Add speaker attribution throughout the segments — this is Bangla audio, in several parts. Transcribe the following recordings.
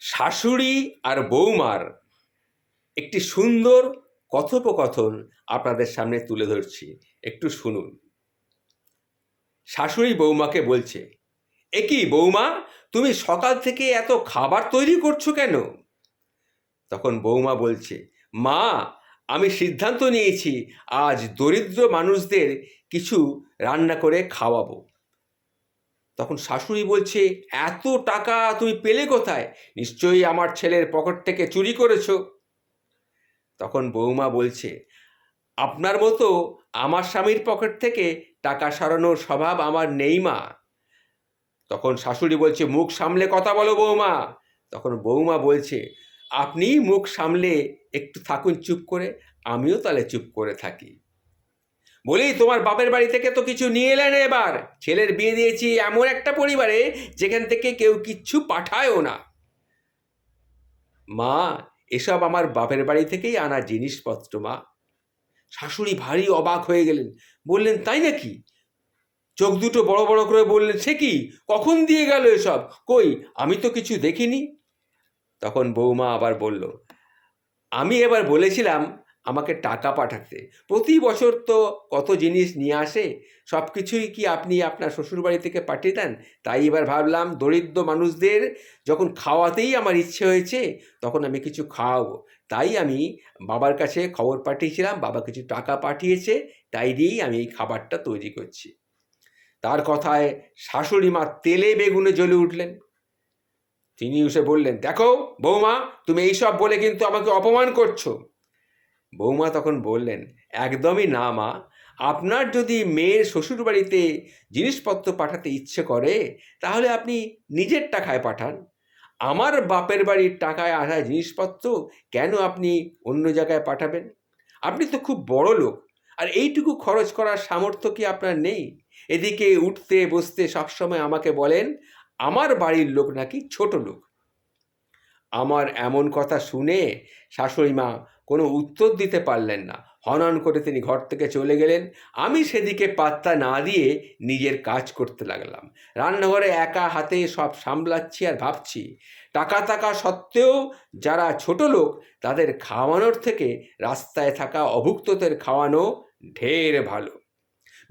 Speaker 1: শাশুড়ি আর বৌমার একটি সুন্দর কথোপকথন আপনাদের সামনে তুলে ধরছি, একটু শুনুন। শাশুড়ি বৌমাকে বলছে, এ কি বৌমা, তুমি সকাল থেকে এত খাবার তৈরি করছো কেন? তখন বৌমা বলছে, মা, আমি সিদ্ধান্ত নিয়েছি আজ দরিদ্র মানুষদের কিছু রান্না করে খাওয়াবো। তখন শাশুড়ি বলছে, এত টাকা তুমি পেলে কোথায়? নিশ্চয়ই আমার ছেলের পকেট থেকে চুরি করেছো। তখন বৌমা বলছে, আপনার মতো আমার স্বামীর পকেট থেকে টাকা সরানোর স্বভাব আমার নেই মা। তখন শাশুড়ি বলছে, মুখ সামলে কথা বলো বৌমা। তখন বৌমা বলছে, আপনি মুখ সামলে একটু থাকুন চুপ করে, আমিও তাহলে চুপ করে থাকি। বলি, তোমার বাপের বাড়ি থেকে তো কিছু নিয়ে এলেন, এবার ছেলের বিয়ে দিয়েছি এমন একটা পরিবারে যেখান থেকে কেউ কিচ্ছু পাঠায়ও না। মা, এসব আমার বাপের বাড়ি থেকেই আনা জিনিসপত্র মা। শাশুড়ি ভারী অবাক হয়ে গেলেন, বললেন, তাই নাকি? চোখ দুটো বড় বড় করে বললেন, সে কি, কখন দিয়ে গেল এসব? কই, আমি তো কিছু দেখিনি। তখন বৌমা আবার বলল, আমি এবার বলেছিলাম আমাকে টাকা পাঠাতে, প্রতি বছর তো কত জিনিস নিয়ে আসে, সব কিছুই কি আপনি আপনার শ্বশুরবাড়ি থেকে পাঠিয়ে দেন? তাই এবার ভাবলাম দরিদ্র মানুষদের যখন খাওয়াতেই আমার ইচ্ছে হয়েছে, তখন আমি কিছু খাওয়াবো। তাই আমি বাবার কাছে খবর পাঠিয়েছিলাম, বাবা কিছু টাকা পাঠিয়েছে, তাই দিয়েই আমি এই খাবারটা তৈরি করছি। তার কথায় শাশুড়ি মা তেলে বেগুনে জ্বলে উঠলেন। তিনি এসে বললেন, দেখো বৌমা, তুমি এইসব বলে কিন্তু আমাকে অপমান করছো। বৌমা তখন বললেন, একদমই না মা, আপনার যদি মেয়ের শ্বশুরবাড়িতে জিনিসপত্র পাঠাতে ইচ্ছে করে তাহলে আপনি নিজের টাকায় পাঠান। আমার বাপের বাড়ির টাকায় আসা জিনিসপত্র কেন আপনি অন্য জায়গায় পাঠাবেন? আপনি তো খুব বড় লোক, আর এইটুকু খরচ করার সামর্থ্য কি আপনার নেই? এদিকে উঠতে বসতে সবসময় আমাকে বলেন আমার বাড়ির লোক নাকি ছোট লোক। আমার এমন কথা শুনে শাশুড়ি মা কোনো উত্তর দিতে পারলেন না। হনন করে তিনি ঘর থেকে চলে গেলেন। আমি সেদিকে পাত্তা না দিয়ে নিজের কাজ করতে লাগলাম। রান্নাঘরে একা হাতে সব সামলাচ্ছি আর ভাবছি, টাকা থাকা সত্ত্বেও যারা ছোট লোক তাদের খাওয়ানোর থেকে রাস্তায় থাকা অভুক্তদের খাওয়ানো ঢের ভালো।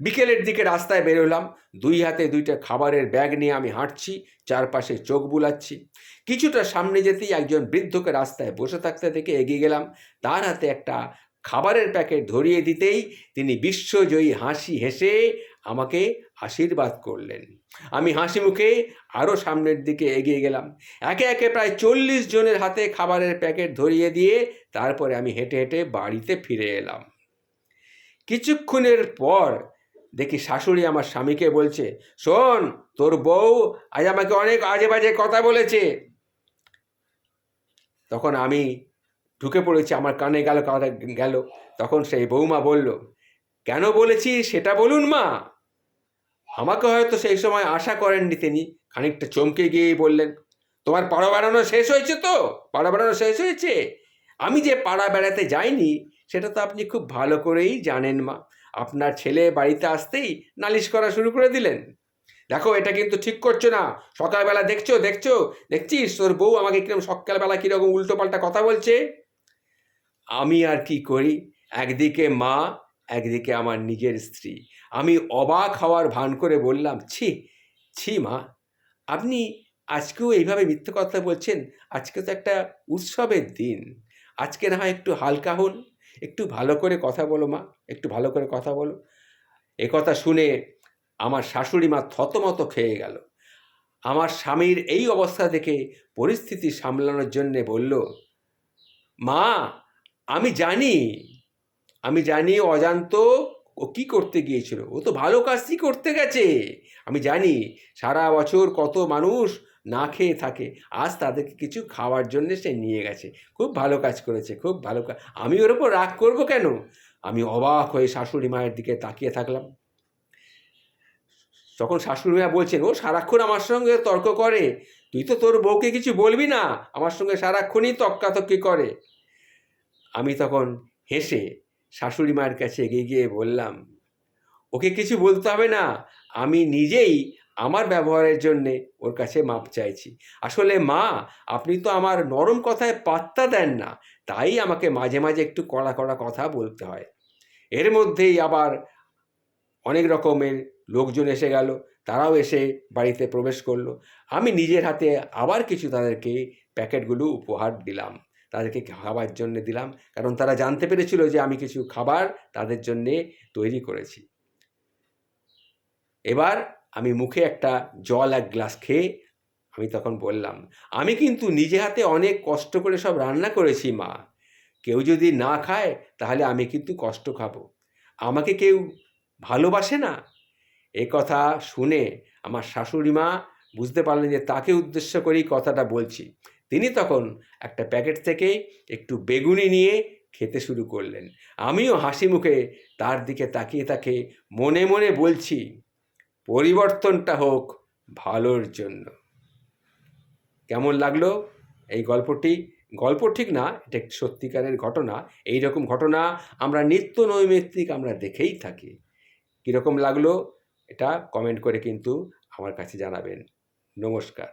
Speaker 1: বিকেলের দিকে রাস্তায় বেরোলাম, দুই হাতে দুইটা খাবারের ব্যাগ নিয়ে আমি হাঁটছি, চারপাশে চোখ বুলাচ্ছি। কিছুটা সামনে যেতেই একজন বৃদ্ধকে রাস্তায় বসে থাকতে দেখে এগিয়ে গেলাম। তার হাতে একটা খাবারের প্যাকেট ধরিয়ে দিতেই তিনি বিশ্বজয়ী হাসি হেসে আমাকে আশীর্বাদ করলেন। আমি হাসি মুখে আরও সামনের দিকে এগিয়ে গেলাম। একে একে প্রায় 40 জনের হাতে খাবারের প্যাকেট ধরিয়ে দিয়ে তারপরে আমি হেঁটে হেঁটে বাড়িতে ফিরে এলাম। কিছুক্ষণের পর দেখি শাশুড়ি আমার স্বামীকে বলছে, শোন, তোর বউ আজ আমাকে অনেক আজে বাজে কথা বলেছে। তখন আমি ঢুকে পড়েছি, আমার কানে গেল কথা গেল। তখন সেই বৌমা বলল, কেন বলেছি সেটা বলুন মা। আমাকে হয়তো সেই সময় আশা করেননি তিনি, খানিকটা চমকে গিয়েই বললেন, তোমার পাড়া বেড়ানো শেষ হয়েছে তো? পাড়া বেড়ানো শেষ হয়েছে? আমি যে পাড়া বেড়াতে যাইনি সেটা তো আপনি খুব ভালো করেই জানেন মা। আপনার ছেলে বাড়িতে আসতেই নালিশ করা শুরু করে দিলেন। দেখো, এটা কিন্তু ঠিক করছো না। সকালবেলা দেখছিস তোর বউ আমাকে কিরকম সকালবেলা কীরকম উল্টো পাল্টা কথা বলছে। আমি আর কি করি, একদিকে মা, একদিকে আমার নিজের স্ত্রী। আমি অবাক হওয়ার ভান করে বললাম, ছি ছি মা, আপনি আজকেও এইভাবে মিথ্যে কথা বলছেন? আজকে তো একটা উৎসবের দিন, আজকে না হয় একটু হালকা হন, একটু ভালো করে কথা বলো মা, একটু ভালো করে কথা বলো। এ কথা শুনে আমার শাশুড়ি মা থতমত খেয়ে গেল। আমার স্বামীর এই অবস্থা দেখে পরিস্থিতি সামলানোর জন্যে বলল, মা, আমি জানি আমি জানি অজান্ত ও কি করতে গিয়েছিল, ও তো ভালো কাজই করতে গেছে। আমি জানি সারা বছর কত মানুষ না খেয়ে থাকে, আজ তাদেরকে কিছু খাওয়ার জন্য সে নিয়ে গেছে। খুব ভালো কাজ করেছে, খুব ভালো কাজ। আমি ওর ওপর রাগ করবো কেন? আমি অবাক হয়ে শাশুড়ি মায়ের দিকে তাকিয়ে থাকলাম। তখন শাশুড়ি মা বলছেন, ও সারাক্ষণ আমার সঙ্গে তর্ক করে, তুই তো তোর বউকে কিছু বলবি না, আমার সঙ্গে সারাক্ষণই তক্কাতক্কি করে। আমি তখন হেসে শাশুড়ি মায়ের কাছে এগিয়ে গিয়ে বললাম, ওকে কিছু বলতে হবে না, আমি নিজেই আমার ব্যবহারের জন্যে ওর কাছে মাপ চাইছি। আসলে মা, আপনি তো আমার নরম কথায় পাত্তা দেন না, তাই আমাকে মাঝে মাঝে একটু কড়া কড়া কথা বলতে হয়। এর মধ্যেই আবার অনেক রকমের লোকজন এসে গেল, তারাও এসে বাড়িতে প্রবেশ করলো। আমি নিজের হাতে আবার কিছু তাদেরকে প্যাকেটগুলো উপহার দিলাম, তাদেরকে খাবার জন্যে দিলাম, কারণ তারা জানতে পেরেছিল যে আমি কিছু খাবার তাদের জন্যে তৈরি করেছি। এবার আমি মুখে একটা জল এক গ্লাস খেয়ে আমি তখন বললাম, আমি কিন্তু নিজে হাতে অনেক কষ্ট করে সব রান্না করেছি মা, কেউ যদি না খায় তাহলে আমি কিন্তু কষ্ট খাবো, আমাকে কেউ ভালোবাসে না। এ কথা শুনে আমার শাশুড়ি মা বুঝতে পারলেন যে তাকে উদ্দেশ্য করেই কথাটা বলছি। তিনি তখন একটা প্যাকেট থেকে একটু বেগুনি নিয়ে খেতে শুরু করলেন। আমিও হাসি মুখে তার দিকে তাকিয়ে তাকে মনে মনে বলছি, পরিবর্তনটা হোক ভালোর জন্য। কেমন লাগলো এই গল্পটি? গল্প ঠিক না, এটা একটি সত্যিকারের ঘটনা। এই রকম ঘটনা আমরা নিত্য নৈমিত্তিক আমরা দেখেই থাকি। কীরকম লাগলো এটা কমেন্ট করে কিন্তু আমার কাছে জানাবেন। নমস্কার।